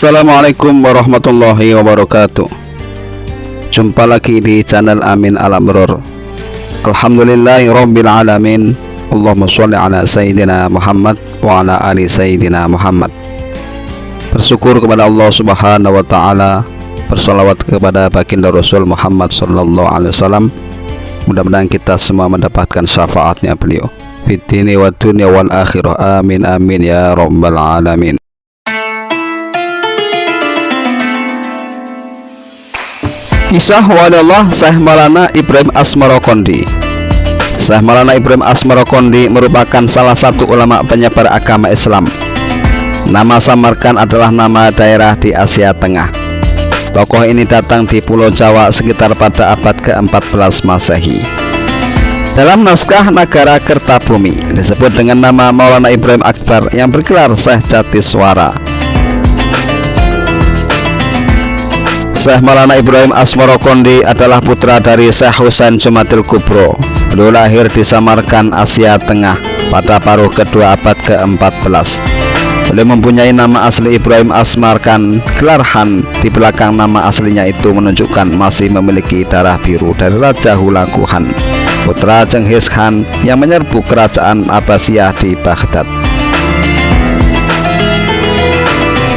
Assalamualaikum warahmatullahi wabarakatuh. Jumpa lagi di channel Amin Al-Amrur. Alhamdulillahi rabbil alamin. Allahumma sholli ala Sayyidina Muhammad wa ala ali Sayyidina Muhammad. Bersyukur kepada Allah subhanahu wa ta'ala, bersalawat kepada baginda Rasul Muhammad sallallahu alaihi wasallam. Mudah-mudahan kita semua mendapatkan syafaatnya beliau fid dini wa dunya wal akhirah. Amin amin ya rabbal alamin. Kisah waliullah Syekh Maulana Ibrahim Asmarokondi. Syekh Maulana Ibrahim Asmarokondi merupakan salah satu ulama penyebar agama Islam. Nama Samarkand adalah nama daerah di Asia Tengah. Tokoh ini datang di Pulau Jawa sekitar pada abad ke-14 Masehi. Dalam naskah Nagara Kertabumi disebut dengan nama Maulana Ibrahim Akbar yang bergelar Syekh Jatiswara. Syekh Maulana Ibrahim Asmarokondi adalah putra dari Syekh Husain Jumatil Kubro. Beliau lahir di Samarkand, Asia Tengah pada paruh kedua abad ke-14. Beliau mempunyai nama asli Ibrahim Asmarkand, gelar Han. Di belakang nama aslinya itu menunjukkan masih memiliki darah biru dari Raja Hulagu Han, putra Genghis Khan yang menyerbu kerajaan Abbasiyah di Baghdad.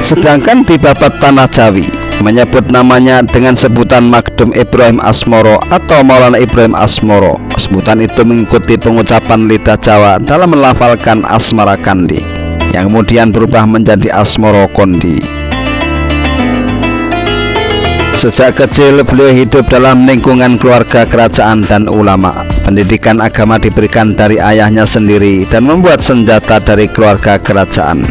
Sedangkan di babat Tanah Jawi menyebut namanya dengan sebutan Makdum Ibrahim Asmoro atau Maulana Ibrahim Asmoro. Sebutan itu mengikuti pengucapan lidah Jawa dalam melafalkan Asmarakandi yang kemudian berubah menjadi Asmarokondi. Sejak kecil beliau hidup dalam lingkungan keluarga kerajaan dan ulama. Pendidikan agama diberikan dari ayahnya sendiri dan membuat senjata dari keluarga kerajaan.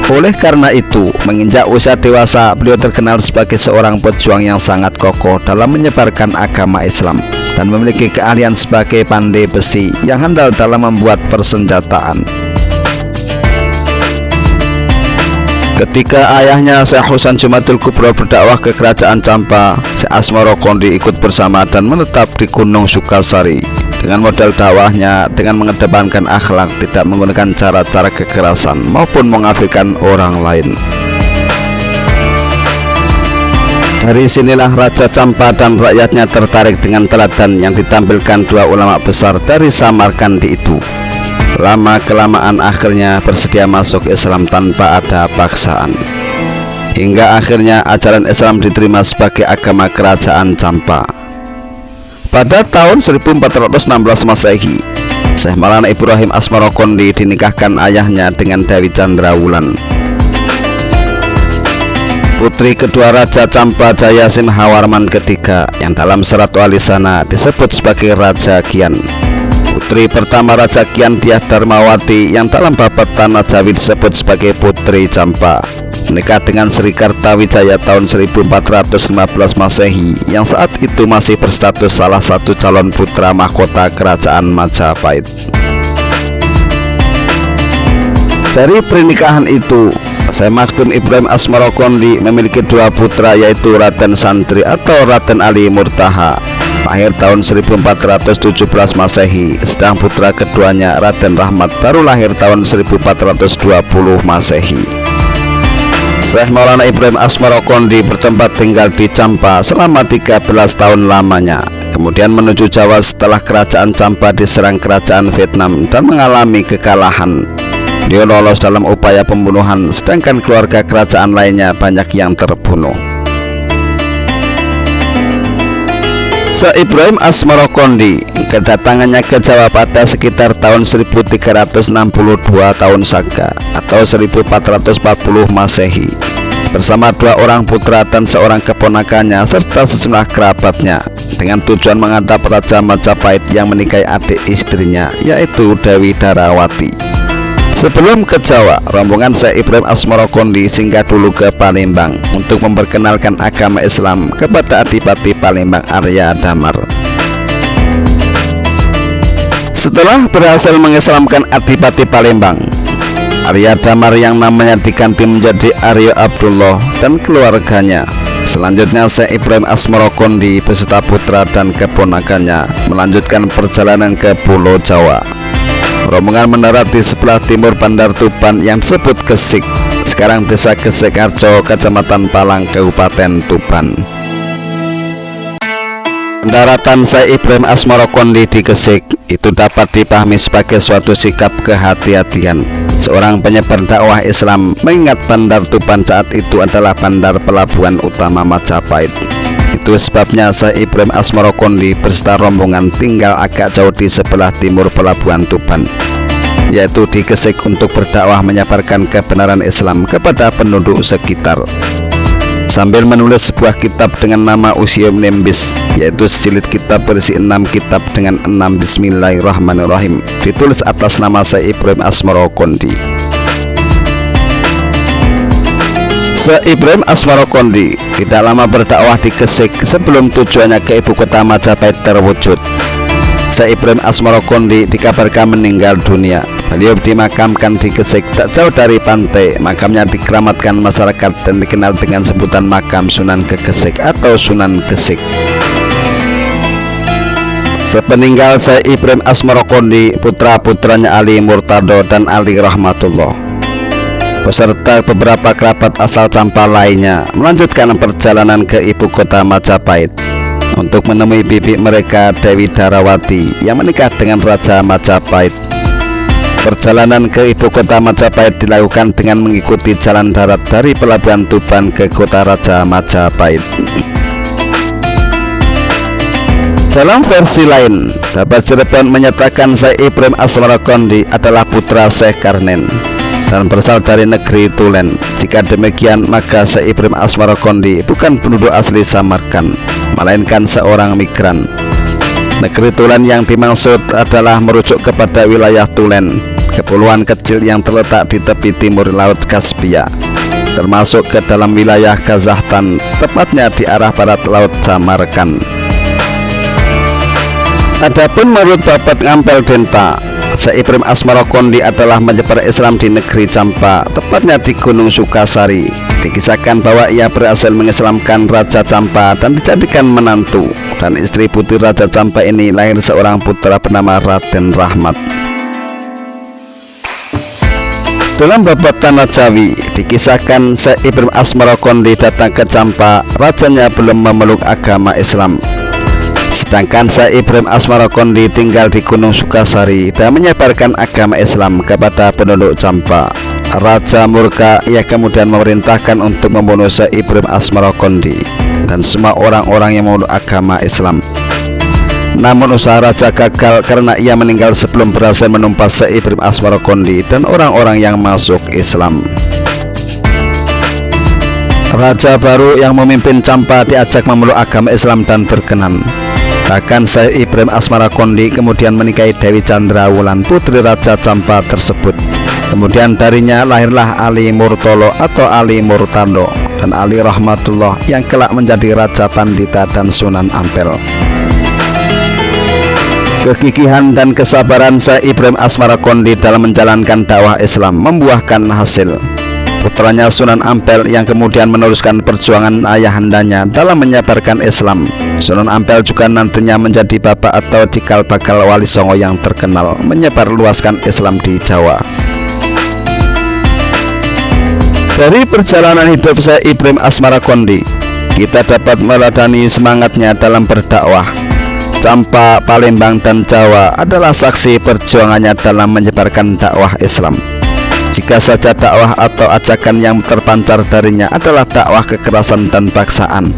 Oleh karena itu, menginjak usia dewasa, beliau terkenal sebagai seorang pejuang yang sangat kokoh dalam menyebarkan agama Islam dan memiliki keahlian sebagai pandai besi yang handal dalam membuat persenjataan. Ketika ayahnya Syekh Husain Jumatil Kubro berdakwah ke kerajaan Campa, Syekh Asmarokondi ikut bersama dan menetap di Gunung Sukasari. Dengan modal dakwahnya, dengan mengedepankan akhlak, tidak menggunakan cara-cara kekerasan maupun mengafirkan orang lain. Dari sinilah Raja Campa dan rakyatnya tertarik dengan teladan yang ditampilkan dua ulama besar dari Samarkand itu. Lama-kelamaan akhirnya bersedia masuk Islam tanpa ada paksaan. Hingga akhirnya ajaran Islam diterima sebagai agama kerajaan Campa. Pada tahun 1416 Masehi, Syekh Maulana Ibrahim Asmarokondi dinikahkan ayahnya dengan Dewi Chandrawulan, putri kedua Raja Campa Jayasimhawarman ketiga, yang dalam serat walisana disebut sebagai Raja Kian. Putri pertama Raja Kian Dyah Darmawati yang dalam babat Tanah Jawi disebut sebagai Putri Campa, menikah dengan Sri Kartawijaya tahun 1415 Masehi yang saat itu masih berstatus salah satu calon putra mahkota kerajaan Majapahit. Dari pernikahan itu, Syekh Makdum Ibrahim Asmarokondi memiliki dua putra, yaitu Raden Santri atau Raden Ali Murtaha, lahir tahun 1417 Masehi, sedang putra keduanya Raden Rahmat baru lahir tahun 1420 Masehi. Syekh Maulana Ibrahim Asmarokondi bertempat tinggal di Campa selama 13 tahun lamanya, kemudian menuju Jawa setelah kerajaan Campa diserang kerajaan Vietnam dan mengalami kekalahan. Dia lolos dalam upaya pembunuhan, sedangkan keluarga kerajaan lainnya banyak yang terbunuh. Syekh Ibrahim Asmarokondi kedatangannya ke Jawa pada sekitar tahun 1362 tahun Saka atau 1440 Masehi bersama dua orang putra dan seorang keponakannya serta sejumlah kerabatnya dengan tujuan menghadap Raja Majapahit yang menikahi adik istrinya, yaitu Dewi Darawati. Sebelum ke Jawa, rombongan Syekh Ibrahim Asmarokondi singgah dulu ke Palembang untuk memperkenalkan agama Islam kepada Adipati Palembang Arya Damar. Setelah berhasil mengislamkan Adipati Palembang, Arya Damar yang namanya diganti menjadi Arya Abdullah dan keluarganya. Selanjutnya Syekh Ibrahim Asmarokondi beserta putra dan keponakannya melanjutkan perjalanan ke Pulau Jawa. Rombongan mendarat di sebelah timur Bandar Tuban yang disebut Gesik. sekarang Desa Gesek Harjo, Kecamatan Palang, Kabupaten Tuban. Pendaratan Syekh Ibrahim Asmarokondi di Gesek itu dapat dipahami sebagai suatu sikap kehati-hatian seorang penyebar dakwah Islam, mengingat Bandar Tuban saat itu adalah bandar pelabuhan utama Majapahit. Itu sebabnya Syekh Ibrahim Asmarokondi beserta rombongan tinggal agak jauh di sebelah timur pelabuhan Tuban, yaitu di Gesek, untuk berdakwah menyebarkan kebenaran Islam kepada penduduk sekitar, sambil menulis sebuah kitab dengan nama Usium Nembis, yaitu jilid kitab berisi 6 kitab dengan 6 Bismillahirrahmanirrahim, ditulis atas nama Syekh Ibrahim Asmarokondi. Syekh Ibrahim Asmarokondi tidak lama berdakwah di Gesek sebelum tujuannya ke ibu kota Majapahit terwujud. Syekh Ibrahim Asmarokondi dikabarkan meninggal dunia. Beliau dimakamkan di Gesek, tak jauh dari pantai. Makamnya dikeramatkan masyarakat dan dikenal dengan sebutan makam Sunan Gegesik atau Sunan Gesek. Sepeninggal Syekh Ibrahim Asmarokondi, putra-putranya Ali Murtado dan Ali Rahmatullah beserta beberapa kerabat asal Campa lainnya melanjutkan perjalanan ke ibu kota Majapahit untuk menemui bibi mereka Dewi Darawati yang menikah dengan Raja Majapahit. Perjalanan ke ibu kota Majapahit dilakukan dengan mengikuti jalan darat dari pelabuhan Tuban ke kota Raja Majapahit. Dalam versi lain, Babat Cirebon menyatakan Syekh Ibrahim Asmarokondi adalah putra Syekh Karnen dan berasal dari negeri Tulen. Jika demikian, maka Syekh Ibrahim Asmarokondi bukan penduduk asli Samarkand, melainkan seorang migran. Negeri Tulen yang dimaksud adalah merujuk kepada wilayah Tulen, kepulauan kecil yang terletak di tepi timur Laut Kaspia, termasuk ke dalam wilayah Kazakhstan, tepatnya di arah barat Laut Samarkand. Adapun menurut Babat Ngampel Denta, Syekh Ibrahim Asmarokondi adalah menyebar Islam di negeri Campa, tepatnya di Gunung Sukasari. Dikisahkan bahwa ia berhasil mengislamkan Raja Campa dan dijadikan menantu, dan istri putri Raja Campa ini lahir seorang putra bernama Raden Rahmat. Dalam Babat Tanah Jawi dikisahkan Syekh Ibrahim Asmarokondi datang ke Campa, rajanya belum memeluk agama Islam. Sedangkan Syekh Ibrahim Asmarokondi tinggal di Gunung Sukasari dan menyebarkan agama Islam kepada penduduk Campa. Raja murka, ia kemudian memerintahkan untuk membunuh Syekh Ibrahim Asmarokondi dan semua orang-orang yang memeluk agama Islam. Namun usaha raja gagal karena ia meninggal sebelum berhasil menumpas Syekh Ibrahim Asmarokondi dan orang-orang yang masuk Islam. Raja baru yang memimpin Campa diajak memeluk agama Islam dan berkenan. Bahkan Syekh Ibrahim Asmarokondi kemudian menikahi Dewi Chandrawulan, putri Raja Campa tersebut. Kemudian darinya lahirlah Ali Murtolo atau Ali Murtado dan Ali Rahmatullah yang kelak menjadi Raja Pandita dan Sunan Ampel. Kegigihan dan kesabaran Syekh Ibrahim Asmarokondi dalam menjalankan dakwah Islam membuahkan hasil. Putranya Sunan Ampel yang kemudian meneruskan perjuangan ayahandanya dalam menyebarkan Islam. Sunan Ampel juga nantinya menjadi bapak atau cikal bakal Wali Songo yang terkenal menyebar luaskan Islam di Jawa. Dari perjalanan hidup Syekh Ibrahim Asmarokondi, kita dapat meladani semangatnya dalam berdakwah. Campa, Palembang, dan Jawa adalah saksi perjuangannya dalam menyebarkan dakwah Islam. Jika saja dakwah atau ajakan yang terpancar darinya adalah dakwah kekerasan dan paksaan,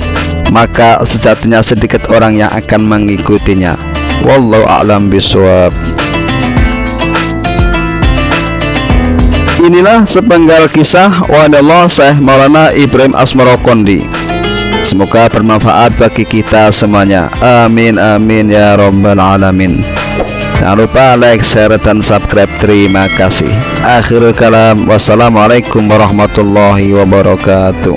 maka sejatinya sedikit orang yang akan mengikutinya. Wallahu a'lam bishawab. Inilah sepenggal kisah Wadallah Syekh Maulana Ibrahim Asmarokondi. Semoga bermanfaat bagi kita semuanya. Amin amin ya rabbal alamin. Jangan lupa like, share, dan subscribe. Terima kasih. Akhirul kalam. Wassalamualaikum warahmatullahi wabarakatuh.